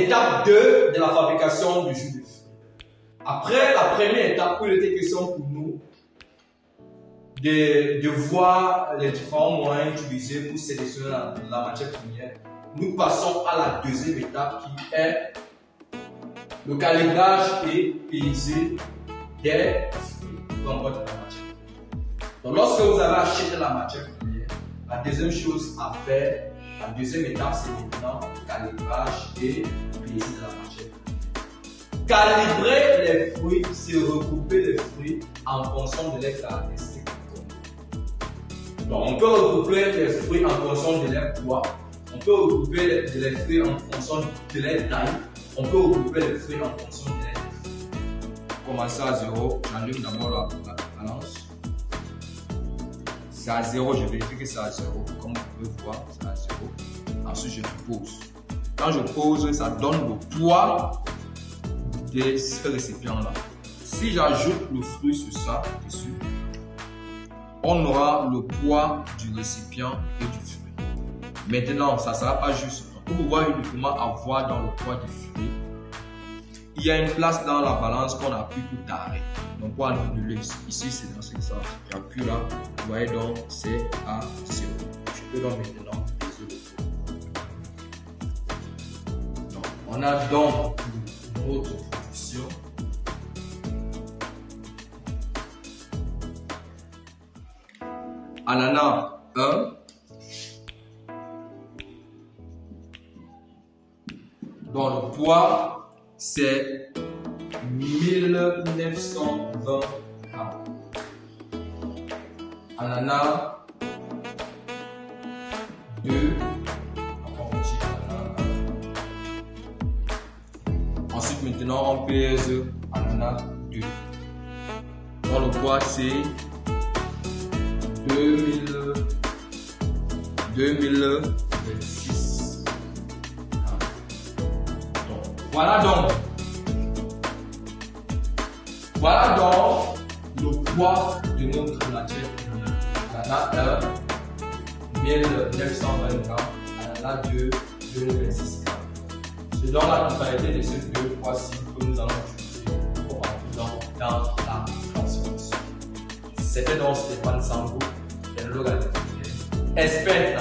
l'étape 2 de la fabrication du jus de fruits. Après la première étape où il était question pour nous de voir les différents moyens utilisés pour sélectionner la matière première, nous passons à la deuxième étape qui est le calibrage et peser des fruits dans votre matière. Donc lorsque vous avez acheté la matière première, la deuxième chose à faire, la deuxième étape, c'est maintenant le calibrage et peser de la matière. Calibrer les fruits, c'est regrouper les fruits en fonction de leurs caractéristiques. Donc, on peut regrouper les fruits en fonction de leur poids, on peut regrouper les fruits en fonction de leur taille, on peut regrouper les fruits en fonction de leur taille. Commencer à 0, j'allume d'abord la balance. C'est à 0, je vérifie que c'est à 0. Comme vous pouvez voir, c'est à 0. Ensuite, je pose. Quand je pose, ça donne le poids de ce récipient-là. Si j'ajoute le fruit sur ça, dessus, on aura le poids du récipient et du fruit. Maintenant, ça ne sera pas juste. Pour pouvoir uniquement avoir dans le poids du fruit, il y a une place dans la balance qu'on appuie pour arrêter. Donc, pour annuler, ici, c'est dans ce sens. J'appuie là, vous voyez donc, c'est à 0. Je peux donc maintenant peser le fruit. Donc, on a donc notre position. Ananas 1. Donc le poids c'est 1920 grammes. Ananas 2. Ensuite maintenant on pèse ananas 2. Donc le poids c'est 2026. Voilà donc le poids de notre matière première. Ananas 1, 1920 grammes. Ananas 2, 2026 grammes. C'est donc la totalité de ces deux poids-ci que nous allons utiliser pour entrer dans la transformation. C'était donc Stéphane Sambou, technologue agricole, expert